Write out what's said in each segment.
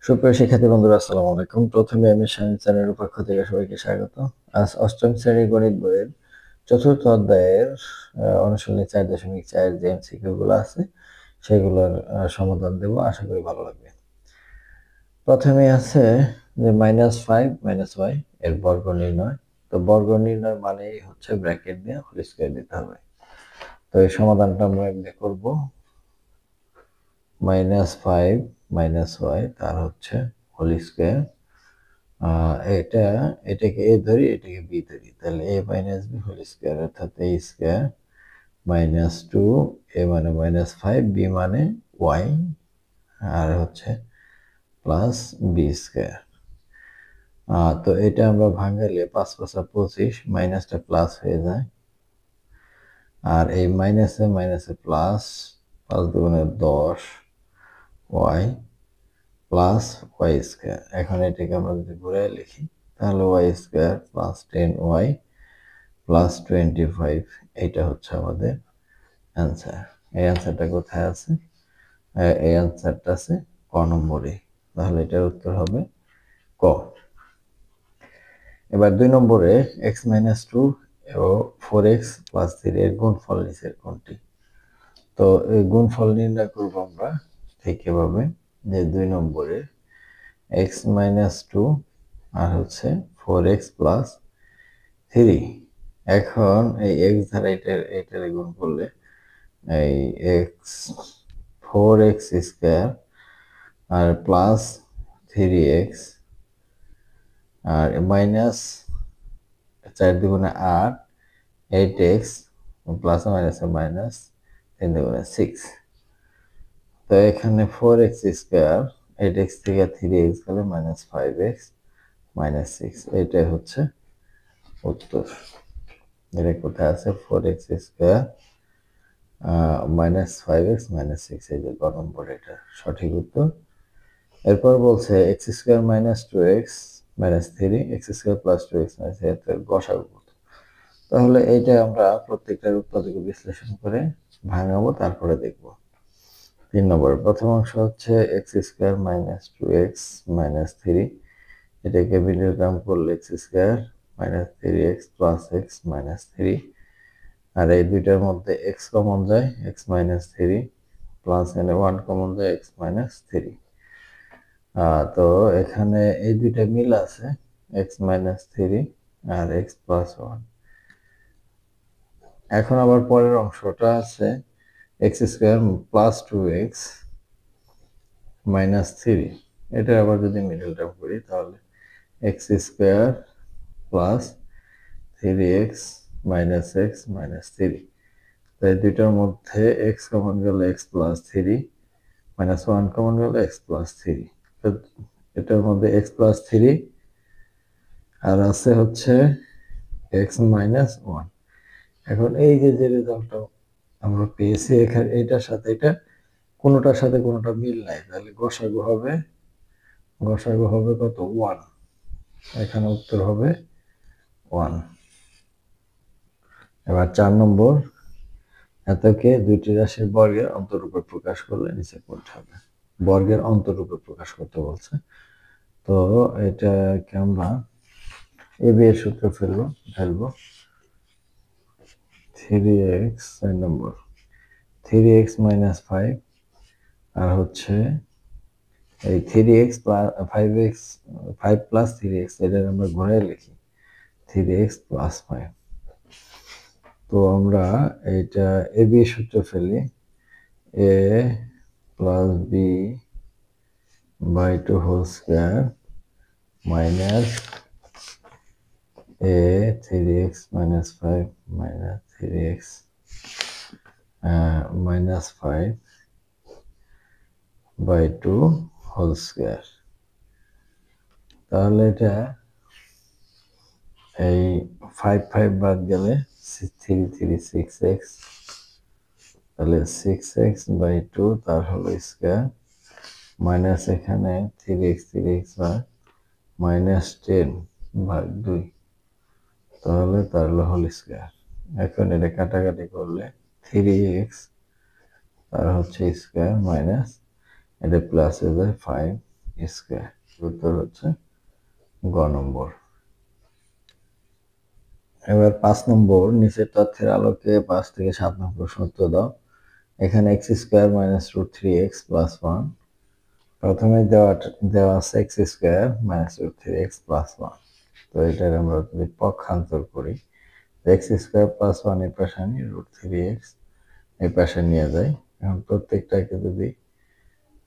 সুপ্রিয় শিক্ষার্থী বন্ধুরা, আসসালামু আলাইকুম। প্রথমে আমি সায়েন্স চ্যানেলের পক্ষ থেকে সবাইকে স্বাগত। আজ অষ্টম শ্রেণীর গণিত বইয়ের চতুর্থ অধ্যায়ের অনুশীলনী 4.4 যে এমসিকিউ গুলো আছে সেগুলোর সমাধান দেব, আশা করি ভালো লাগবে। প্রথমে আছে যে -5 - y এর বর্গ নির্ণয়। তো বর্গ নির্ণয় মানেই হচ্ছে ব্র্যাকেট দিয়ে হোল স্কয়ার দিতে হবে। তো এই সমাধানটা আমরা এমনি করব। -5 - y তার হচ্ছে হোল স্কয়ার। এটাকে a ধরি, এটাকে b ধরি, তাহলে a - b হোল স্কয়ার অর্থাৎ a স্কয়ার -2, a মানে -5, b মানে y, আর হচ্ছে প্লাস b স্কয়ার। তো এটা আমরা ভাঙালে 5 × 5 = 25, মাইনাসটা প্লাস হয়ে যায়, আর এই মাইনাসে plus, 5 × 2 = 10 y plus y square. এখন এটাকে আমরা যদি ঘুরে লিখি তাহলে y square plus 10y plus 25, এটা হচ্ছে আমাদের অ্যান্সার। এই অ্যান্সারটা কোথায় আছে? এই অ্যান্সারটা আছে ক নম্বরে। তাহলে এটার উত্তর হবে ক। এবার 2 নম্বরে x - 2 ও 4x + 3 এর গুণফল নিচের কোনটি? তো এই গুণফল নির্ণয় করব আমরা ঠিক এভাবে যে 2 নম্বরে x - 2 আর হচ্ছে 4x + 3। এখন এই x দ্বারা এটার গুণ করলে এই4x স্কয়ার আর প্লাস 3x আর মাইনাস 4 × 2 = 8, 8x প্লাস মাইনাসে মাইনাস 3 × 2 = 6। তো এখানে 4x স্কয়ার 8x থেকে 3x গেলে -5x -6, এটাই হচ্ছে উত্তর। এটা কোথায় আছে? 4x স্কয়ার -5x -6, এই যে গ নম্বর, এটা সঠিক উত্তর। এরপর বলছে x square -2x -3 x square + 2x - 3 এর গসাগু কত? তাহলে এইটা আমরা প্রত্যেকটার উৎপাদকে বিশ্লেষণ করে ভাঙাবো, তারপরে দেখব। 3 নম্বর প্রথম অংশ হচ্ছে x স্কয়ার -2x -3, এটাকে মিডল টার্ম করলে x স্কয়ার -3x + x -3, আর এই দুইটার মধ্যে x কমন যায়, x -3 প্লাস এনে 1 কমন যায়, x -3। তো এখানে এই দুইটা মিল আছে, x -3 আর x + 1। এখন আবার পরের অংশটা আছে x স্কয়ার + 2x -3, এটা আবার যদি মিডল টার্ম করি তাহলে x স্কয়ার + 3x - x -3। তাই দুইটার মধ্যে x কমন গেলে x + 3, -1 কমন গেলে x + 3। এটার মধ্যে x + 3 আর আছে হচ্ছে x -1। এখন এই যে রেজাল্টটা আমরা পেয়েছি, এখানে এটার সাথে এটা কোনোটার সাথে কোনোটা মিল নাই, তাহলে গসাগু হবে কত? 1। এখানে উত্তর হবে 1। এবার 4 নম্বর, এতকে দুইটি রাশির বর্গের অন্তরূপে প্রকাশ করলে নিচে কোনটা হবে? বর্গের অন্তরূপে প্রকাশ করতে বলছে। তো এটাকে আমরা এ বি এর সূত্র ফেলবো 3x, 4 নম্বর 3x - 5 আর হচ্ছে এই 3x + 5x 5 + 3x, এটা আমরা ঘুরে লিখি 3x + 5। তো আমরা এইটা এ বি সূত্র ফেলি, a + b/2 whole square minus a 3x - 5 3x -5/2 whole square. তাহলে এটা এই 5 5 বাদ গেলে 3 3 6x, তাহলে 6x/2 তার হোল স্কয়ার মাইনাস এখানে 3x 3x বার -10/2, তাহলে তার হোল স্কয়ার। এখন এটা কাটাকাটি করলে 3x তার হচ্ছে স্কয়ার মাইনাস এটা প্লাস হয়ে যায় 5 স্কোয়ার। উত্তর হচ্ছে গ নম্বর। এবার 5 নম্বর, নিচের তথ্যের আলোকে 5 থেকে 7 নম্বর প্রশ্ন উত্তর দাও। এখানে x square minus root three x plus one. প্রথমে দেওয়া আছে x square minus root three x plus one. তো এটার আমরা যদি পক্ষান্তর করি, এক্স স্কোয়ার প্লাস ওয়ান এই পাশে আনি, রুট থ্রি এক্স এই পাশে নিয়ে যাই। এখন প্রত্যেকটাকে যদি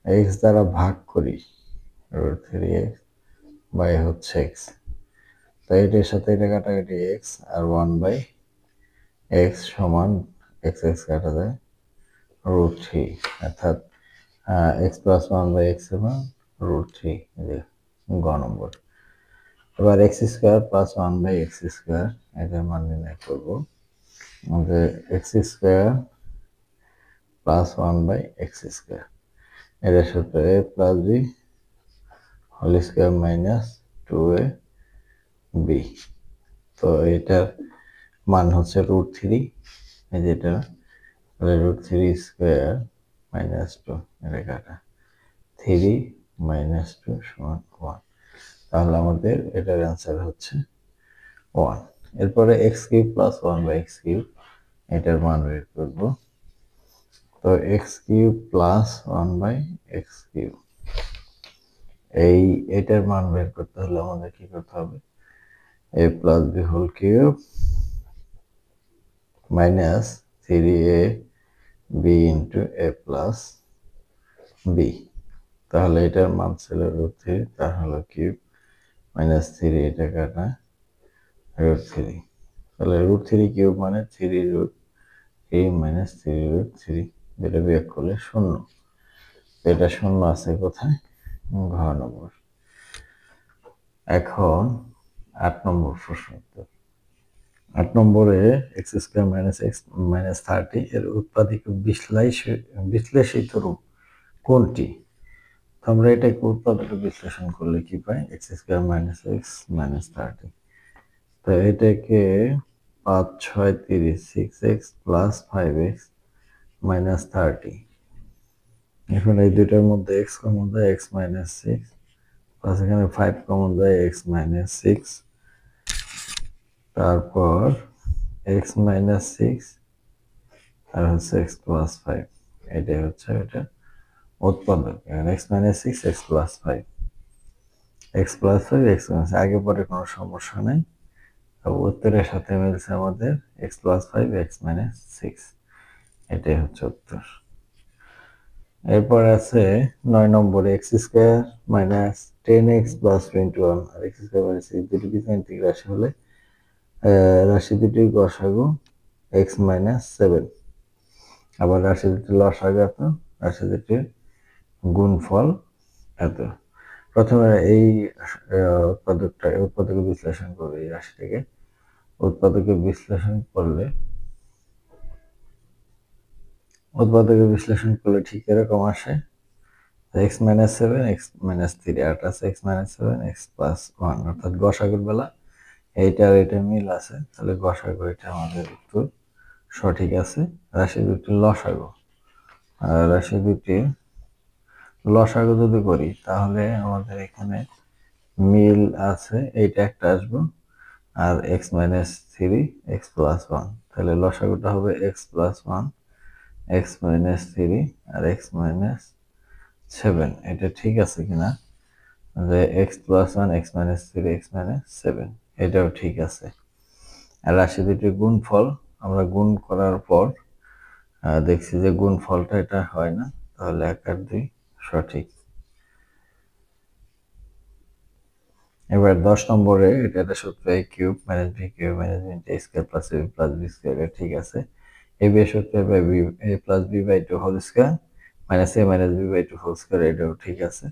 এক্স দ্বারা ভাগ করি, রুট থ্রি এক্স বাই হচ্ছে এক্স, তো এটার সাথে এটা কাটাকাটি এক্স আর ওয়ান বাই এক্স সমান এক্স এক্স কাটা যায় রুট থ্রি, অর্থাৎ x plus one by x সমান রুট থ্রি, গ নম্বর। এবার x square plus one by x square এটার মান নির্ণয় করবো। আমাদের x square plus one by x square, এটার সাথে a plus b whole square minus two a b. তো এটার মান হচ্ছে রুট থ্রি, এই যেটা root three square minus two, এটা কাটা থ্রি মাইনাস টু সমান ওয়ান। তাহলে আমাদের এটার অ্যান্সার হচ্ছে ওয়ান। এরপরে x cube plus one by x cube, এটার মান বের করবো। তো x cube plus one by x cube, এটার মান বের করতে হলে আমাদের কি করতে হবে, a plus b whole cube minus three a b into a plus b. তাহলে এটার মান ছিল রুট থ্রি, তার হলো কিউব মাইনাস থ্রি, এটা কাটা রুট থ্রি। তাহলে রুট থ্রি কিউব মানে three root three minus three root three, যেটা বিয়োগ করলে শূন্য। এটা শূন্য আছে কোথায়, ঘ নম্বর। এখন 8 নম্বর প্রশ্ন উত্তর। 8 নম্বরে x square minus x minus 30 এর উৎপাদিত বিশ্লেষিত রূপ কোনটি? আমরা এটাকে উৎপাদক বিশ্লেষণ করলে কি পাই, x square minus x minus 30। তো এটাকে 5 6 30 six x plus five x minus 30। এখন এই দুইটার মধ্যে এক্স কমন যায়, এক্স মাইনাস সিক্স, প্লাস এখানে ফাইভ কমন যায়, এক্স মাইনাস সিক্স, তারপর এক্স মাইনাস সিক্স আর হচ্ছে এক্স প্লাস ফাইভ, এটাই হচ্ছে এটা উৎপাদক। X minus six x plus five, x plus five x minus, আগে পরে কোনো সমস্যা নেই। উত্তরের সাথে মিলছে আমাদের x plus five x minus six, এটাই হচ্ছে উত্তর। এরপর আছে 9 নম্বরে x square minus 10x plus 21 আর এক্স স্কোয়ার মাইনাস সিক্স দুটি বীজগাণিতিক রাশি হলে রাশি দুটির গসাগু এক্স মাইনাস সেভেন। আবার রাশি দুটির লসাগু এত, রাশি দুটির গুণফল এত। প্রথমে এই উৎপাদকে বিশ্লেষণ করবে, এই রাশিটাকে উৎপাদকে বিশ্লেষণ করলে ঠিক এরকম আসে, x minus seven x minus three, আর আছে x minus seven x plus one, অর্থাৎ গসাগুর বেলা এইটা আর এটা মিল আছে, তাহলে গসাগু এটা আমাদের উত্তর সঠিক আছে। রাশি দুটি লসাগু, আর রাশি দুটি লসাগু যদি করি তাহলে আমাদের এখানে মিল আছে, এইটা একটা আসবো, আর x minus three x plus one, তাহলে লসাগুটা হবে x plus one x minus three আর এক্স মাইনাস সেভেন। এটা ঠিক আছে কিনা, যে x plus one x minus three x minus seven, এটাও ঠিক আছে। আর রাশি দুটির গুণফল আমরা গুণ করার পর দেখছি যে গুণফলটা এটা হয় না, তাহলে 1 আর 2 সঠিক। এবার 10 নম্বরে এটা সূত্র a cube minus b cube minus b into a square plus b plus b square, এটা ঠিক আছে। a b এর সূত্র a plus b by 2 whole square minus a minus b by 2 whole square, এটাও ঠিক আছে।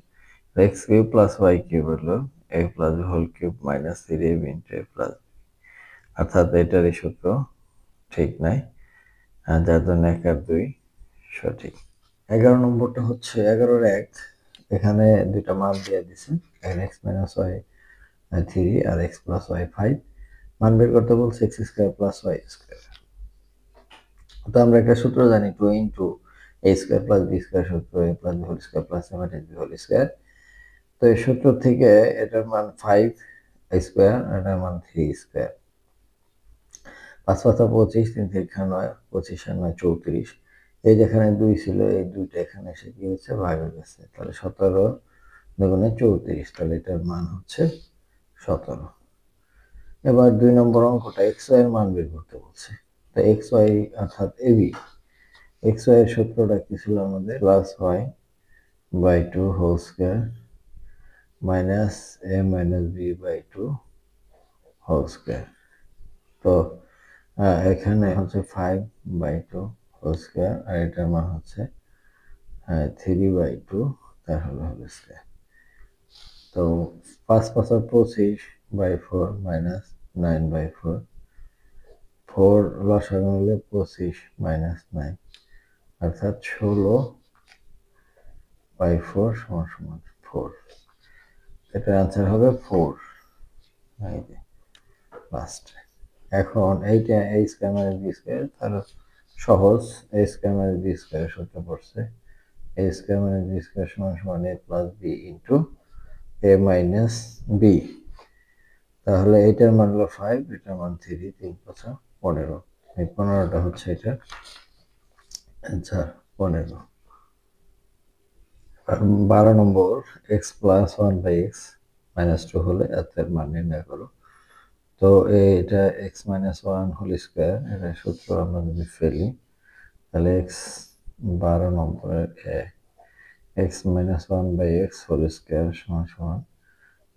x cube plus y cube হলো a plus b whole cube minus 3ab into a plus b, অর্থাৎ এটার এই সূত্র ঠিক নাই, যার জন্য 1 আর 2 সঠিক। 11 নম্বরটা হচ্ছে 11-এর 1, এখানে দুইটা মান দিয়ে দিছে, x মাইনাস y 3 আর x প্লাস y 5, মান বের করতে বলছে x square plus y square. তো আমরা একটা সূত্র জানি 2 into a square plus b square, সূত্র a plus b whole square plus c minus b whole square. তো এই সূত্র থেকে এটার মান 5 স্কোয়ার, এটার মান 3 স্কোয়ার। 5 পাঁচা 25, 3 3 9, 25 আর 9 34। এই যেখানে 2 ছিল, এই 2টা এখানে এসে কি হচ্ছে, ভাগ হয়ে গেছে। তাহলে 17 দুগুণে 34, তাহলে এটার মান হচ্ছে 17। এবার 2 নম্বর অঙ্কটা এক্স ওয়াই এর মান বের করতে বলছে। তো এক্স ওয়াই অর্থাৎ এবি, এক্স ওয়াই এর সূত্রটা কি ছিল আমাদের, plus y by 2 whole square minus a minus b by 2 whole square. তো এখানে হচ্ছে 5/2 হোল স্কোয়ার, আর এটার মান হচ্ছে 3/2 তার হোল স্কোয়ার। তো 5 5 25/4 মাইনাস 9/4, 4 লসাগু হলে 25 মাইনাস 9, অর্থাৎ 16/4 সমান 4। এটার আনসার হবে 4। এই যে লাস্ট। এখন এইটা a square minus b square, তার সহজ, a square minus b square সূত্র পড়ছে, a square minus b square সমান সমান a plus b into a minus b। তাহলে এটার মান হলো 5, এটার মান 3, 3 5 15। এই 15টা হচ্ছে এটা আনসার 15। 12 নম্বর x প্লাস 1/x মাইনাস 2 হলে এর মান নির্ণয় করো। তো এটা x মাইনাস 1 হোল স্কয়ার, এটা সূত্র আমরা যদি ফেলি তাহলে x 12 নম্বরের x minus 1/x whole square সমান সমান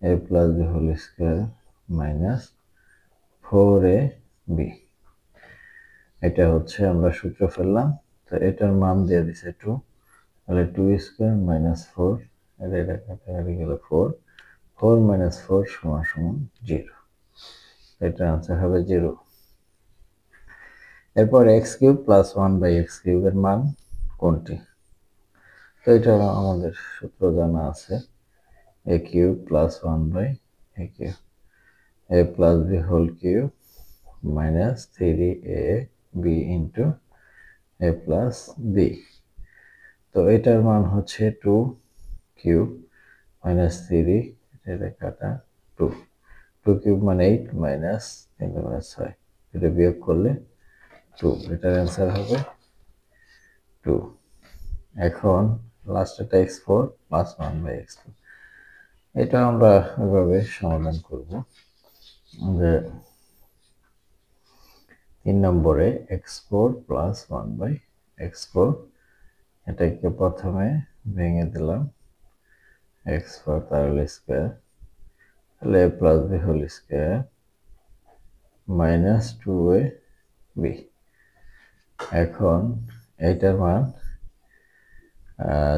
a plus b whole square minus 4ab। এটা হচ্ছে আমরা সূত্র ফেললাম। তো এটার মান দিয়ে দিছে 2, তাহলে 2 স্কয়ার মাইনাস 4, এটা কাটাকাটি গেলে 4, 4 মাইনাস 4 সমান সমান 0। এটার আনসার হবে 0। এরপর x কিউব প্লাস 1/x কিউবের মান কোনটি? তো এটা আমাদের সূত্র জানা আছে, a cube plus 1/a cube, a plus b whole cube minus 3ab into a plus b। তো এটার মান হচ্ছে 2 কিউব মাইনাস 3, এটা কাটা 2, 2 কিউব মানে 8 মাইনাস 3 মানে 6, এটা বিয়োগ করলে 2, এটার অ্যান্সার হবে 2। এখন লাস্টেরটা x4 প্লাস 1/x2, এটা আমরা এভাবে সমাধান করব যে 3 নম্বরে x4 প্লাস 1/x4, এটাকে প্রথমে ভেঙে দিলাম, x4 তার হোল স্কয়ার, তাহলে a plus b whole square minus 2ab। এখন এইটার মান,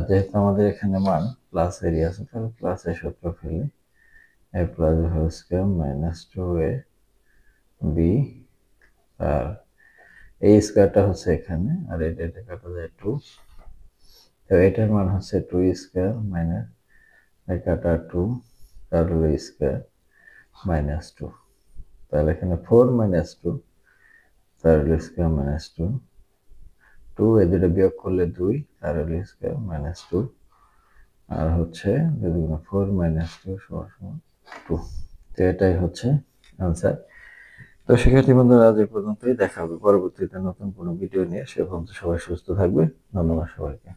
যেহেতু আমাদের এখানে মান প্লাস এরিয়া আছে, তাহলে প্লাসের সূত্র ফেলি, a plus b whole square minus 2ab, আর এই স্কয়ারটা হচ্ছে এখানে, আর এটা কাটা যায় 2, তো এটার মান হচ্ছে 2 স্কয়ার মাইনাস কাটা 2 তার হোল স্কয়ার মাইনাস 2, তাহলে এখানে 4 মাইনাস 2 তার হোল স্কয়ার মাইনাস 2, 2 এই দুটো বিয়োগ করলে 2 তার হোল স্কয়ার মাইনাস 2, আর হচ্ছে 4 মাইনাস 2 সমান 2। তো এটাই হচ্ছে আনসার। তো শিক্ষার্থী বন্ধুরা আজ এই পর্যন্তই, দেখা হবে পরবর্তীতে নতুন কোনো ভিডিও নিয়ে। সে পর্যন্ত সবাই সুস্থ থাকবে। ধন্যবাদ সবাইকে।